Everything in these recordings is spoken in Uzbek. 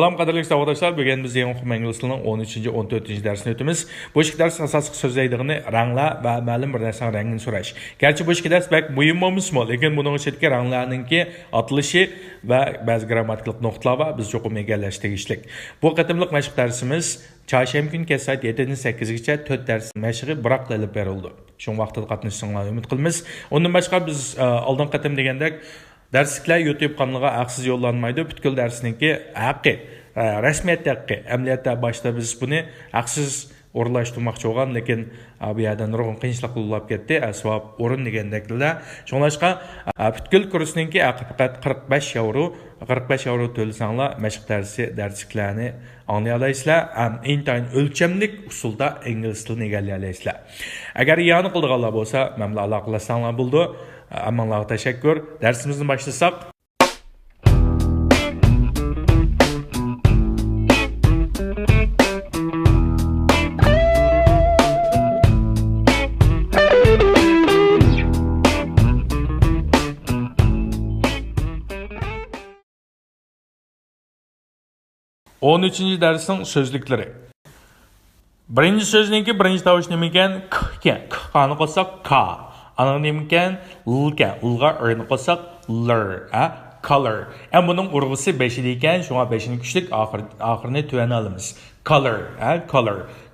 Salam qadrli savodoshlar, bugun biz yangi o'quv ingliz tilining 13-14 darsini o'tamiz. Bu ikki dars asosiy so'zlaydig'ini ranglar va ma'lum bir narsaning rangini so'rash. Garchi bu ikki dars bak muhim emasmi, lekin buning ichidagi ranglarningki atilishi va ba'zi grammatikalik nuqtalar va biz cho'qim egallashga tegishli. Bu qatimliq mashq darsimiz chorshanba kuni kech soat 7dan 8gacha 4 dars mashqi biroq qilib berildi. Shu vaqtda qatnashsanglar umid qilamiz. Undan boshqa biz oldin qatim degandek darsliklar YouTube kanaliga haqsiz yo'llanmaydi. Butkul darsniki haqqi, rasmiyat haqqi. Amaliyotda boshda biz buni haqsiz o'rlashtirmoqchi bo'lgan, lekin bu yerdan nurg'un qiyinchilik bo'lib ketdi. Asbab o'rin degandeklar. Shunlashqa butkul kursniki faqat 45 euro to'lasanglar mashq darsliklarni anlay olasizlar. Intayin o'lchamlik usulda ingliz tilini egallay olasizlar. Agar yana qildiganlar bo'lsa, menga aloqalashsanglar bo'ldi. Amanlarga teşekkür. Dersimizni başlasak. On üçüncü dersin sözlükleri. Birinci sözlüğünki birinci tavuş nemiken k. K'ni qo'shsak k. Anın nemiken l'ken. L'ga o'rni qo'shsak l'er. Color. Bunun urg'usi 5 ekan, shunga 5ni kuchlik, oxirini tuvanni olamiz. Color.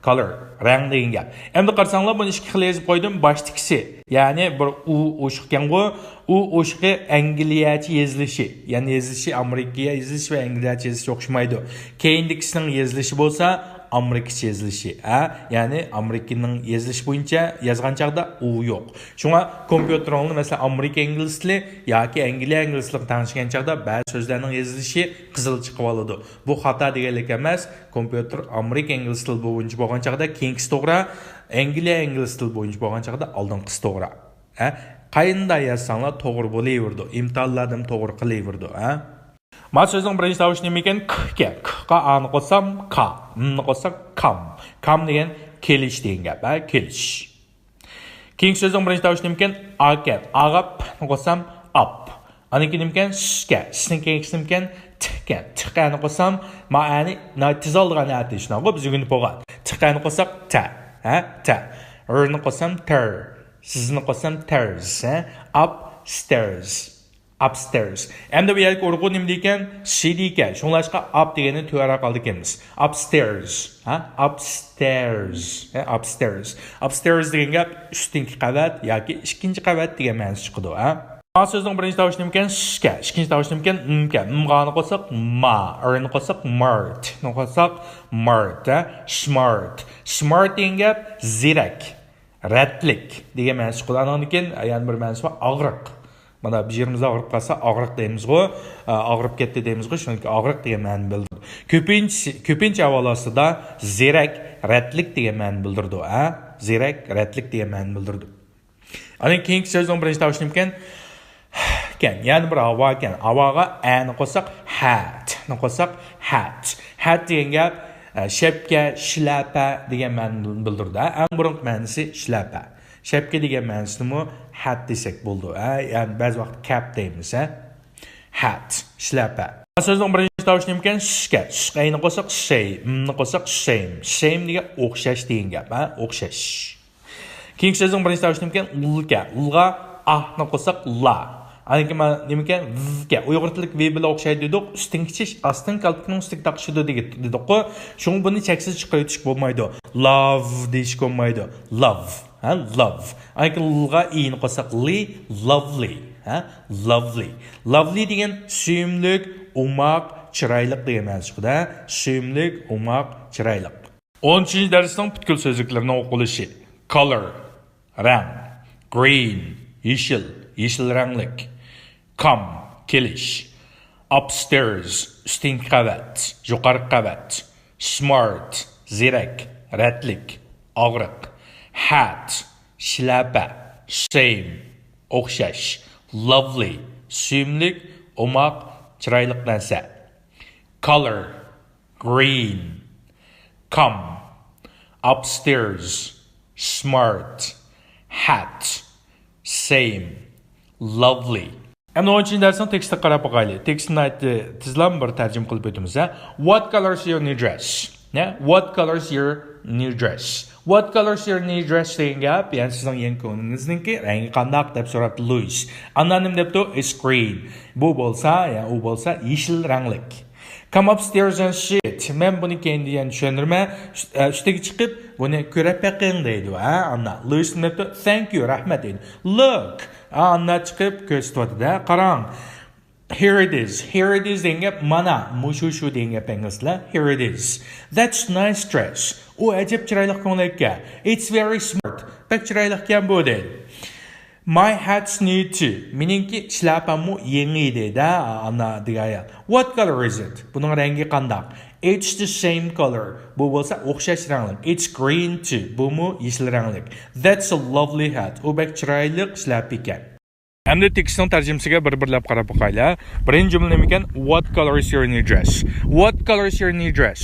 Color. Rang degan gap. Endi qarasanglar, buni ikki xil yozib qo'ydim. Boshtikisi, ya'ni bir u o'shiqkango, u o'shiqi angliyacha yozilishi. Ya'ni yozilishi Amerikaga yozilishi va angliyacha yozilishi o'xshamaydi. Keyindikisining yozilishi bo'lsa Amerikacha yozilishi. Ya'ni Amerikaning yozilishi bo'yicha yozgan chaqda u yo'q. Shunga kompyuterni masalan Amerika ingliz tili yoki Angliya ingliz tili tanishgan chaqda ba'zi so'zlarning yozilishi qizil chiqib oladi. Bu xato deganlik emas. Kompyuter Amerika ingliz tili bo'yicha bo'lgan chaqda keyingisi to'g'ri, Angliya ingliz tili bo'yicha bo'lgan chaqda oldinqisi to'g'ri. Qayinda yazsanglar to'g'ri bo'laverdi. Imtihonlardan to'g'ri qilaverdi. Ma sözün birinci tavuş nemiken k. K'ga a'ni qo'shsam k. M'ni qo'shsak kam. Kam degan kelish degan gap, kelish. Keyingi sözün birinci tavuş nemiken a'ga. A'ga p'ni qo'shsam up. Aniki nemiken s'ga. S'ning keyingisi nemiken t'ga. T'gani qo'shsam ma'ani tiz olgan ati shunaqa biz o'rganib bo'lgan. T'gani qo'shsak ta. Ta. R'ni qo'shsam ter. Sizni qo'shsam ters. Upstairs. Upstairs. Endi bu yerga urg'u nima degan? C degan. Shunlashqa up deganni to'g'ri qildik emas. Upstairs. Upstairs. Upstairs degan gap ustingi qavat yoki ikkinchi qavat degan ma'nosi chiqadi, Ma so'zning birinchi tavushi nima ekan? Shga. Ikkinchi tavushi nima ekan? M'gani qo'shsak ma. R'ni qo'shsak mart. Ni qo'shsak mart. Smart degan gap zirak. Ratlik degan ma'nosi chiqadi. Anondan yana bir ma'nosi bor, og'riq. Mana bir yerimizda og'rib qolsa og'riq deymiz-ku, og'rib ketdi deymiz-ku, shuningki og'riq degan ma'noni bildirdi. Ko'pincha havolosida zerak, ratlik degan ma'noni bildirdi, Zerak, ratlik degan ma'noni bildirdi. Ana keyingi so'zning birinchi tavushi nima ekan? Ya'ni bir havo ekan. Havoga a'ni qo'shsak hat, ni qo'shsak hat. Hat degan gap shapka, shlapa degan ma'noni bildirdi. Eng birinchi ma'nosi shlapa. Shapka degan ma'nosini hat desak bo'ldi. Ya'ni ba'zi vaqt cap deymiz, Hat, shlapa. So'zning birinchi tavushi nima ekan? Shga. Shg'ayni qo'shsak shay, m'ni qo'shsak shame. Shame degan o'xshash degan gap, o'xshash. Keyingi so'zning birinchi tavushi nima ekan? Ulga. Ulga ahni qo'shsak la. Aniki nima ekan? Vga. Uyg'ur tilida v bilan o'xshaydi dedik. Ustin kichish, astin kalbning ustiga taqishdi dedik-ku. Shuni buni cheksiz chiqaritish bo'lmaydi. Love deyish bo'lmaydi. Love. Love. Anki l'ga i'ni qo'shsak li, lovely. Lovely degan suyumlik, umoq, chiroyli degan ma'no chiqadi. Suyumlik, umoq, chiroyli. 10-darsning butkul so'zliklarini o'qilishi. Color, rang. Green, yeshil ranglik. Come, kelish. Upstairs, ustingi qavat, yuqori qavat. Smart, zirak, ratlik, og'riq. Hat, shlapa. Shame, o'xshash. Lovely, suyumlik, umoq, chiroyli narsa. Color, green. Come, upstairs, smart. Hat, same, lovely. Endi 10-chi darsning tekstiga qarab boqaylik. Tekstni aytdi, tizlam bir tarjima qilib o'tamiz. What color is your new dress? What color is your new dress? What color is your new dress degan gap, ya'ni sizning yangi ko'nglingizningki rangi qandaq deb so'rabdi Louis. Anonim debdi is green. Bu bo'lsa, ya'ni u bo'lsa yeshil ranglik. Come upstairs and sit. Men buni keyin degan tushuntirma. Ustiga chiqib, buni ko'rib baqing deydi. Anna. Louis debdi thank you, rahmat deydi. Look. Anna chiqib ko'rsatyapti-da. Qarang. Here it is. Here it is degan gap mana mushu degan gap inglizlar. Here it is. That's nice dress. U ajab chiroyli ko'ngilga. It's very smart. Pek chiroyli ekan bu deydi. My hat's new too. Meningki shlapammu yangi deydi ana degan. What color is it? Buning rangi qandaq? It's the same color. Bu bo'lsa o'xshash ranglik. It's green too. Bu mu yeshil ranglik. That's a lovely hat. U bek chiroyli shlap ekan. Endi tekstning tarjimasiga bir-birlab qarab boqaylik. Birinchi jumla nima ekan? What color is your new dress? What color is your new dress?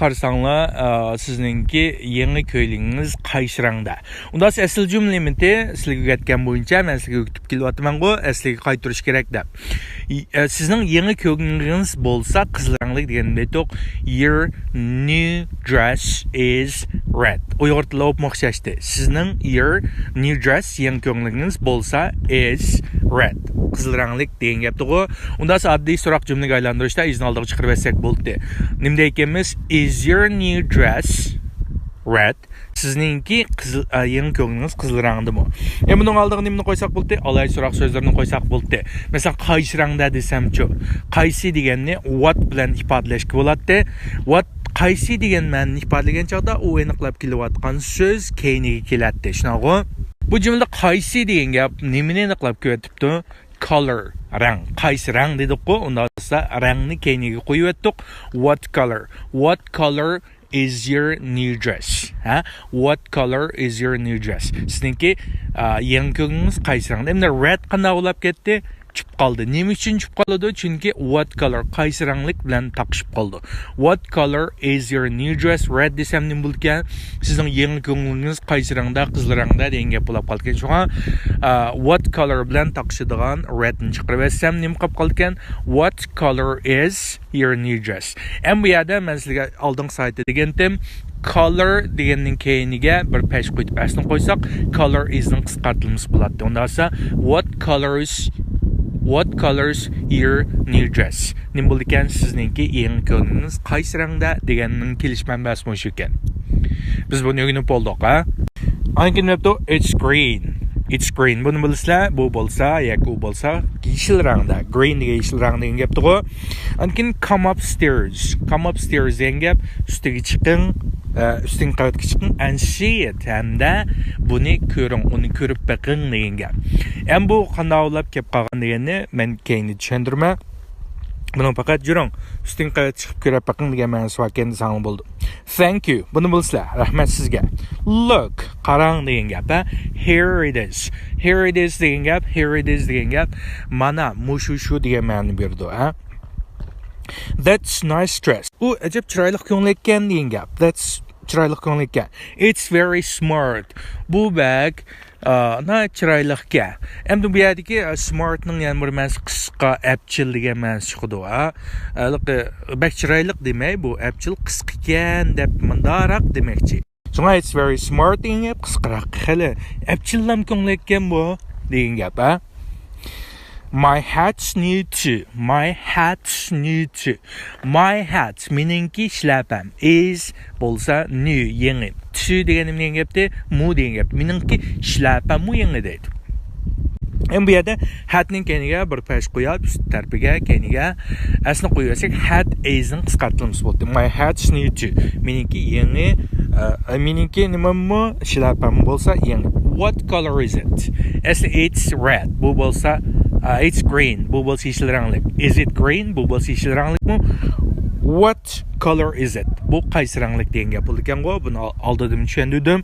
Qarasanglar, sizningki yangi ko'ylingiz qaysi rangda? Unda asl jumla nimati? Sizlarga aytgan bo'yicha men sizlarga kutib kelyapman-ku, asliga qaytarish kerak deb. Sizning yangi ko'ylingiz bo'lsa qizil ranglik deganda aytdik. Your new dress is red. Uyg'urtilib o'qmoqchashdi. Sizning your new dress yangi ko'ylingiz bo'lsa is red. Qizil ranglik degan gapdi-ku. Unda oddiy so'roq jumlaga aylantirishda izni oldiga chiqarib bersak bo'ldi. Nima deyapmiz? Is your new dress red? Sizningki qizil yangi ko'nglingiz qizil rangdimi? Buning oldiga nimani qo'ysak bo'ldi? Alay so'roq so'zlarini qo'ysak bo'ldi. Masalan, qaysi rangda desam-chi, qaysi deganni what bilan ifodalashga bo'ladi. What qaysi degan ma'noni ifodalagan chog'da u aniqlab kelayotgan so'z keyiniga keladi. Shunaqmi? Bu jumlada qaysi degan gap nimani aniqlab ko'rsatibdi? Color, rang. Qaysi rang dedik-ku, unda esa rangni keyiniga qo'yib o'tdik. What color? What color is your new dress? What color is your new dress? Sizningki yangi ko'nglingiz qaysi rangda? Endi red qanday bo'lib ketdi? Chip qoldi. Nima uchun chip qoldi? Chunki what color qaysi ranglik bilan taqishib qoldi. What color is your new dress? Red desam nima bo'lgan? Sizning yangi ko'nglingiz qaysi rangda? Qizil rangda degan gap bo'lib qolgan. Shunga what color bilan taqishadigan red ni chiqarib olsam nima qolib qolgan? What color is your new dress? Bu yerda men sizga oldin saytda degandim. Color deganning keyiniga bir pesh qo'yib asni qo'ysak, color isning qisqartirilmasi bo'ladi. Unda esa what colors your new dress? Nima bo'ldi ekan sizningki yangi ko'nglingiz qaysi rangda deganning kelish manbasi shu ekan. Biz buni o'rganib oldik, Ankin debdi it's green. It's green. Buni bilsizlar, bu bo'lsa yoki u bo'lsa yeshil rangda. Green degan yeshil rang degan gapdi-ku. Ankin come upstairs. Come upstairs degan gap ustiga chiqing, usting qavatga chiqing and see it. Hamda buni ko'ring, uni ko'rib baqing degan gap. Bu qanday olib kelib qolgan deganni men keyin tushuntirma. Buni faqat juring, usting qavatga chiqib ko'rib baqing degan ma'nosi ekan desam bo'ldi. Thank you. Buni bilsizlar, rahmat sizga. Look, qarang degan gap. Here it is. Here it is degan gap. Here it is degan gap. Mana mushu degan ma'noni berdi, That's nice dress. U ajab chiroyli ko'ngilga ekan degan gap. That's chiroyli ko'ngilga ekan. It's very smart. Bu bag na chiroyliga. Endi bu yerdagi smartning yana bir ma'nosi qisqa, apchil degan ma'nosi chiqdi. Bak chiroyli demay, bu apchil qisqa ekan deb mundaroq demoqchi. Shunga it's very smart degan gap qisqaroq xili. Apchillam ko'ngilga ekan bu degan gap, My hat's new too. My hat's new too. My hat meningki shlapam is bo'lsa new yangi. To deganim nima gapdi? Mu degan gap. Meningki shlapam mu yangi deydi. Bu yerda hatning keyiniga bir pesh qo'yib, ust tarafiga keyiniga asli qo'ysak hat is ning qisqartirilmasi bo'ldi. My hat's new too. Meningki yangi, meningki nimami shlapam bo'lsa yangi. What color is it? Asli it's red. Bu bo'lsa it's green. Bu bo'lsa yeshil rangli. Is it green? Bu bo'lsa yeshil ranglikmi? What color is it? Bu qaysi ranglik degan gap bo'ldi ekan-ku. Buni oldida tushuntirdim.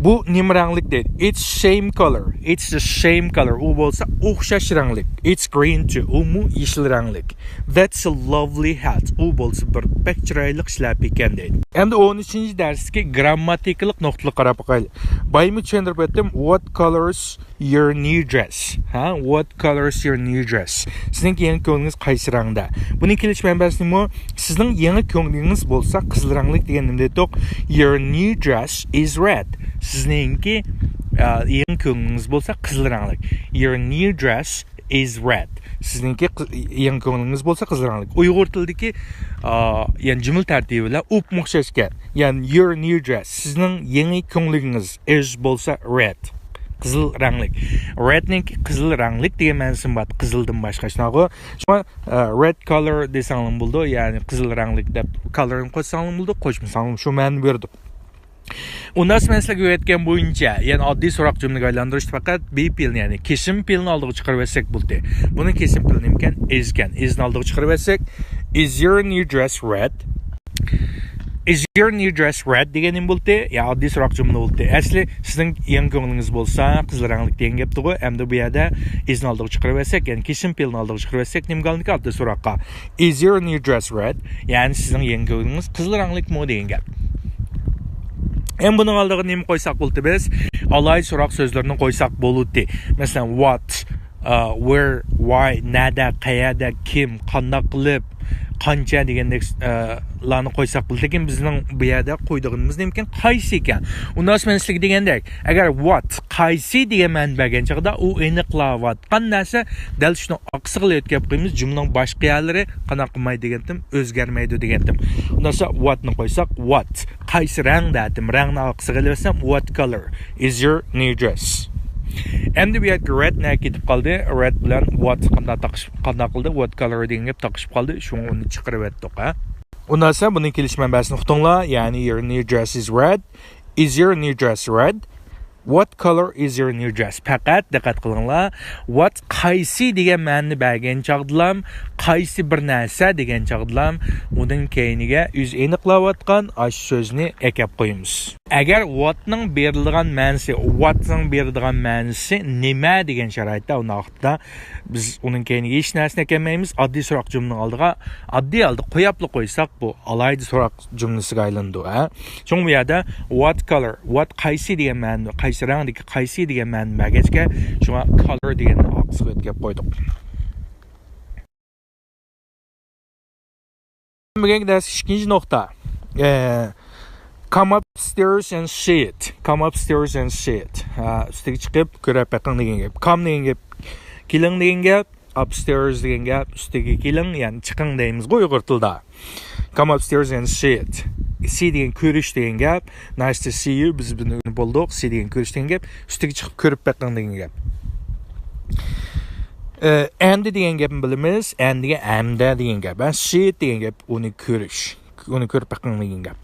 Bu nima ranglik deydi? It's same color. It's the same color. U bo'lsa o'xshash ranglik. It's green too. U mu yeshil ranglik. That's a lovely hat. U bo'lsa bir pek chiroyli shlap ekan deydi. Endi 13-darsga grammatikalik nuqtali qarab qo'yaylik. Baymi tushuntirib o'tdim. What colors your new dress? Ha? What colors your new dress? Sizning yangi ko'nglingiz qaysi rangda? Buning kelish manbasi nima? Sizning yangi ko'nglingiz bo'lsa qizil ranglik degan nima deydi? Your new dress is red. Sizningki yangi ko'nglingiz bo'lsa qizil ranglik. Your new dress is red. Sizningki yangi ko'nglingiz bo'lsa qizil ranglik. Uyg'ur tilidagi yani jumla tartibi bilan o'p o'xshashgan. Yani your new dress. Sizning yangi ko'nglingiz is bo'lsa red. Qizil ranglik. Redning qizil ranglik degan ma'nosi bor. Qizildan boshqa shunaqa. Shuma red color desanglar bo'ldi, ya'ni qizil ranglik deb colorni qo'shsanglar bo'ldi, qo'shmasanglar shu ma'no berdi. Undan sonra sizlarga o'tgan bo'yicha, ya'ni oddiy so'roq jumlaga aylantirish faqat be fe'lni, ya'ni kesim fe'lni oldiga chiqarib olsak bo'ldi. Buni kesim fe'li ekan, is ekan. Isni oldiga chiqarib olsak, is your new dress red? Is your new dress red deganim bo'ldi? Ya oddiy so'roq jumla bo'ldi. Asli sizning yangi ko'nglingiz bo'lsa, qizil ranglik degan gap to'g'ri. Endi bu yerda isni oldiga chiqarib olsak, ya'ni kesim fe'lni oldiga chiqarib olsak, nima qoldi? Oddiy so'roqqa. Is your new dress red? Ya'ni sizning yangi ko'nglingiz qizil ranglikmi degan gap. Hem bunun aldığı neymi koysak buldu biz? Alay so'roq so'zlarini koysak bo'ldi. Mesela what, where, why, nada, qayerda, kim, qanday qilib, qancha degandek larni qo'ysak bo'ldi. Lekin bizning bu yerda qo'ydig'imiz nima ekan? Qaysi ekan? Undan so'ng sizlarga degandek, agar what, qaysi degan ma'no bergan chog'da u aniqlayotgan narsa dal shuni oqsiq qilayotgan qo'yimiz jumlaning boshqa yerlari qanaqa qilmaydi degandim, o'zgarmaydi degandim. Undan so'ng what ni qo'ysak what, qaysi rangda dedim, rangni oqsiq qilasam what color is your new dress? Endi bu yerga red ne ketib qoldi? Red bilan what qanday qildi? What color degan gap taqishib qoldi. Shuni uni chiqarib o'tdik, ha. Undan so'ng buning kelish manbasini uqtinglar, ya'ni your new dress is red. Is your new dress red? What color is your new dress? Faqat diqqat qilinglar. What qaysi degan ma'noni bergan chog'dilam, qaysi bir narsa degan chog'dilam, uning keyiniga o'z aniqlayotgan ash so'zni ekab qo'yamiz. Agar whatning berilgan ma'nosi, whatning berilgan ma'nosi nima degan sharoitda uni vaqtda biz uning keyiniga hech narsani ekanmaymiz. Oddiy so'roq jumlaning oldiga oddiy qo'yapli qo'ysak bu alayda so'roq jumlasiga aylandi, ha. Chunki bu yerda what color, what qaysi degan ma'no, qaysi rangdagi qaysi degan ma'no bergachga shunga color deganni oqsiq o'tkazib qo'ydik. Bugungi dars ikkinchi nuqta. Come upstairs and see it. Come upstairs and see it. Ustiga chiqib ko'rib baqing degan gap. Come degan gap, keling degan gap, upstairs degan gap, ustiga keling, ya'ni chiqing deymiz Uyg'ur tilida. Come upstairs and see it. See degan ko'rish degan gap. Nice to see you. Biz buni bo'ldik. See degan ko'rish degan gap. Ustiga chiqib ko'rib baqing degan gap. And degan gapni bilamiz. And degan amda degan gap. See it degan gap uni ko'rish. Uni ko'rib baqing degan gap.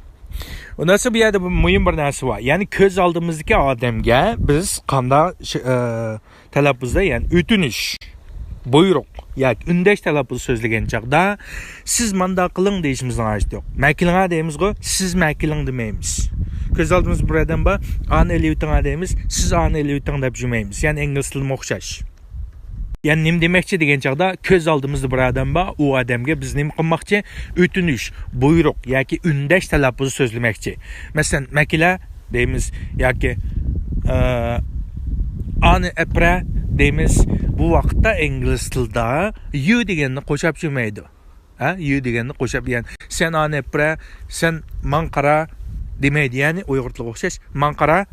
Ondan sonra bir yerde bu mühim bir narsa var. Yani köz aldığımızdaki adamga biz qanday talaffuzda, yani ötünüş, buyruq yoki undash talaffuz so'zlagan chaqda siz manda qiling deyishimizning hojati yo'q. Makilinga deymiz-ku, siz makiling demaymiz. Ko'z oldimizda bir odam bor, ani eliyoting deymiz, siz ani eliyoting deb jumaymiz. Yani ingliz tilida o'xshash. Yani nima demoqchi degan chaqda ko'z oldimizda bir odam bor, u odamga biz nima qilmoqchi? O'tinish, buyruq yoki undash talaffuz so'zlamoqchi. Masalan, makila deymiz yoki ani apra deymiz. Bu vaqtda ingliz tilida you deganni qo'shib jumaydi. Ha, you deganni qo'shib, yani sen ani apra, sen man qara demaydi, yani Uyg'ur tiliga o'xshash man qara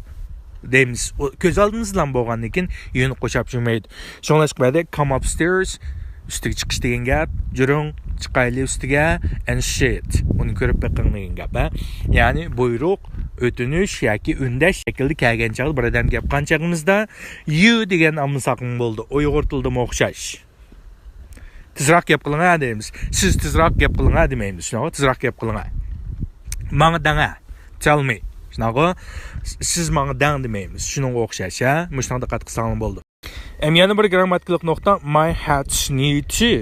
deymiz. Ko'z oldimizdan bo'lgandan keyin yuni qo'shib jumaydi. Shunlashqada come upstairs, ustiga chiqish degan gap, juring chiqayli ustiga and shit. Uni ko'rib baqing degan gap, ha. Ya'ni buyruq, o'tinish yoki undash shaklda kelgan chaqda bir odam gap qanchag'imizda you degan amsaqing bo'ldi. Uyg'ur tilida o'xshash. Tezroq gap qiling deymiz. Siz tezroq gap qiling demaymiz. Shunaqa tezroq gap qiling. Menga danga. Tell me. Shunaqa siz menga dang demaymiz. Shunga o'xshash, ha. Mushunga diqqat qilsanglar bo'ldi. Yana bir grammatikalik nuqta, my hats need to.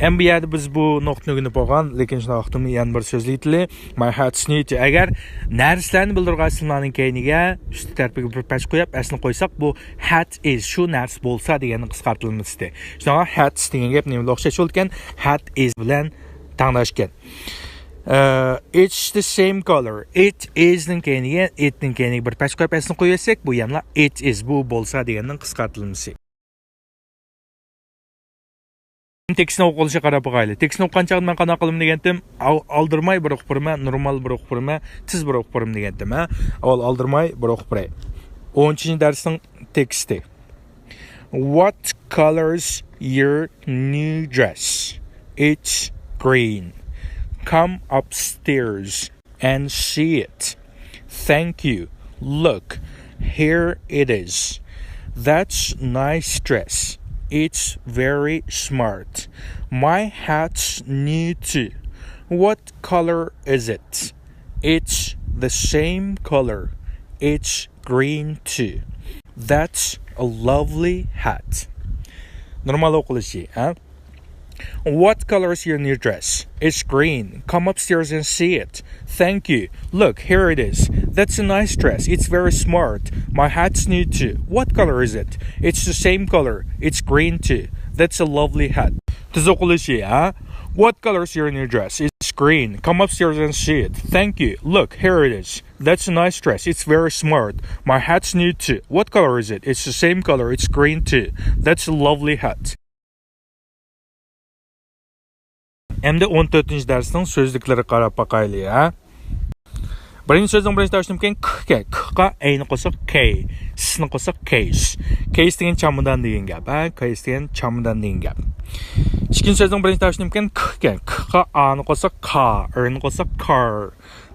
Endi bu yerda biz bu nuqtani bo'lgan, lekin shuna vaqtda yana bir so'zli tili my hat's new to. Agar narsalarni bildirgan sizlarning keyniga üst tarafiga bir pash qo'yib, aslini qo'ysak, bu hat is shu narsa bo'lsa deganning qisqartirilmasi. Shunga hats degan gap nima o'xshash ekan? Hat is bilan tanglashgan. It's the same color. It is ning keyniga, it ning keyniga bir pash qo'yib, aslini qo'yasak, bu yana it is bu bo'lsa deganning qisqartirilmasi. Tekstni o'qilishga qarab boqaylik. Tekstni o'qqancha men qanaqa qilaman degandim, aldirmay bir o'qib qo'yaman, normal bir o'qib qo'yaman, tiz bir o'qib qo'yaman degandim, ha. Avval aldirmay bir o'qib qo'ray. 10-darsning teksti. What color's your new dress? It's green. Come upstairs and see it. Thank you. Look, here it is. That's nice dress. It's very smart. My hat's new too. What color is it? It's the same color. It's green too. That's a lovely hat. Normal o'qilishi, ha? What color is your new dress? It's green. Come upstairs and see it. Thank you. Look, here it is. That's a nice dress. It's very smart. My hat's new too. What color is it? It's the same color. It's green too. That's a lovely hat. Tiz o'qilishi, ha? What color is your new dress? It's green. Come upstairs and see it. Thank you. Look, here it is. That's a nice dress. It's very smart. My hat's new too. What color is it? It's the same color. It's green too. That's a lovely hat. Endi 14-darsning so'zliklari qarab boqaylik, ha. Birinchi so'zning birinchi tavsiyam ekan k ga ayni qo'shib k, sni qo'shib case. Case degan chamudan degan gap, ha. Case degan chamudan degan gap. Ikkinchi so'zning birinchi tavsiyam ekan k ga a ni qo'shib ka, r ni qo'shib car.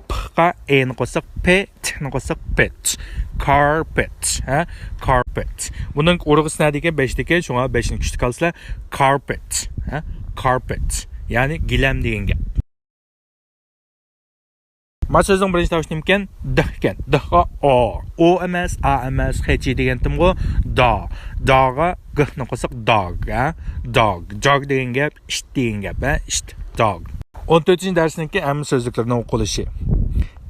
P ga e ni qo'shib p, t ni qo'shib pet. Carpet, ha. Carpet. Buning urg'isi nima degan 5 degan, shunga 5 ni kuchli qilsizlar carpet, ha. Carpet. Yani gilam degan gap. Ma so'zning birinchi tavsiyam ekan d ekan. D ga o emas, a emas, h degandim-ku, da. Da ga g ni qo'shib dog, ha. Dog. Dog degan gap, it degan gap, ha. It, dog. 14-darsniki hamma so'zliklarni o'qilishi.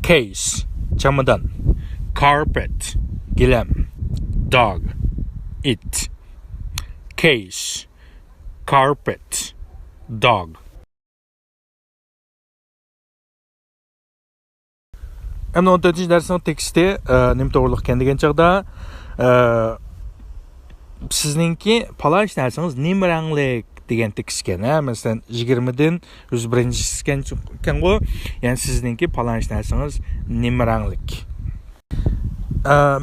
Case, chamudan. Carpet, gilam. Dog, it. Case, carpet, dog. Endi 14-darsning teksti nima to'g'riliq ekan degan chog'da sizningki palash narsangiz nima ranglik degan tekst ekan, ha. Masalan 20dan 101-si ekan-ku. Ya'ni sizningki palash narsangiz nima ranglik.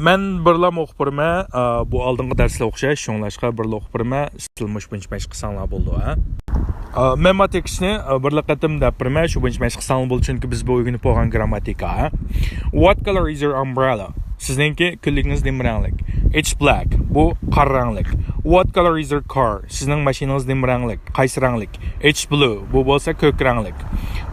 Men birlam o'qib qo'yaman, bu oldingi darslar o'xshash, shunglashqa birla o'qib qo'yaman, silmish buncha mashq qilsanglar bo'ldi, ha. Men bu tekstni birla qatim deb qo'yaman, shu buncha mashq qilsanglar bo'ldi, chunki biz bu o'rganib bo'lgan grammatika, ha. What color is your umbrella? Sizningki kulligingiz nima ranglik? It's black. Bu qora ranglik. What color is your car? Sizning mashinangiz nima ranglik? Qaysi ranglik? It's blue. Bu bo'lsa ko'k ranglik.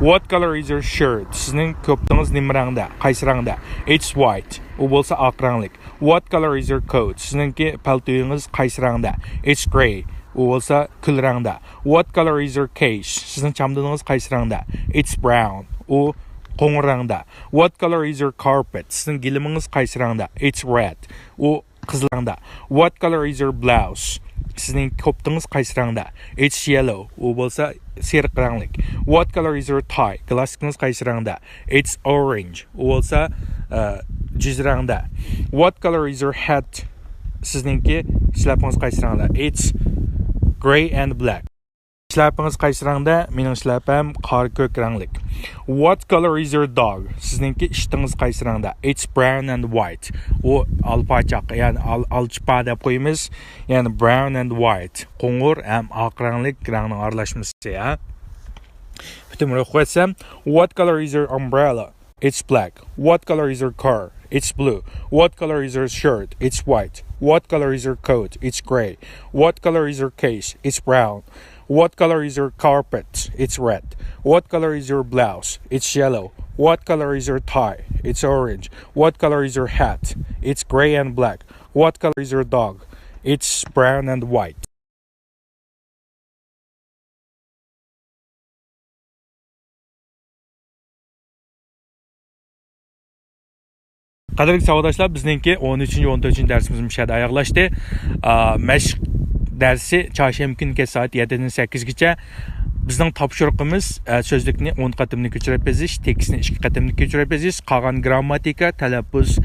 What color is your shirt? Sizning ko'ptingiz nima rangda? Qaysi rangda? It's white. U bo'lsa oq ranglik. What color is your coat? Sizningki paltoyingiz qaysi rangda? It's gray. U bo'lsa kul rangda. What color is your case? Sizning chamdaningiz qaysi rangda? It's brown. U qo'ng'ir rangda. What color is your carpet? Sizning gilimingiz qaysi rangda? It's red. U qizil rangda. What color is your blouse? Sizning ko'ptingiz qaysi rangda? It's yellow. U bo'lsa seriq ranglik. What color is your tie? Galaktingiz qaysi rangda? It's orange. U bo'lsa jiz rangda. What color is your hat? Sizningki shlapingiz qaysi rangda? It's gray and black. Shlapingiz qaysi rangda? Mening shlapam qora ko'k ranglik. What color is your dog? Sizningki ishtingiz qaysi rangda? It's brown and white. U alpachaq, ya'ni alchpa deb qo'yamiz. Ya'ni brown and white. Qo'ng'ir ham oq ranglik rangning aralashmasi, ha. Bitimroq qo'ysam, what color is your umbrella? It's black. What color is your car? It's blue. What color is your shirt? It's white. What color is your coat? It's gray. What color is your case? It's brown. What color is your carpet? It's red. What color is your blouse? It's yellow. What color is your tie? It's orange. What color is your hat? It's gray and black. What color is your dog? It's brown and white. Qadrli savodashlar, bizningki 13-14 darsimiz müşahede ayaqlaşdı. Məşq dərsi çarşamba günü saat 7-dən 8-gacha. Bizning topshiriqimiz so'zlikni 10 qatimni ko'chirib yozish, tekstni 2 qatimni ko'chirib yozish, qolgan grammatika, talaffuz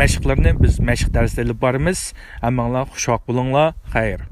mashqlarini biz mashq darsida olib boramiz. Hammanglar xushvaqt bo'linglar. Xayr.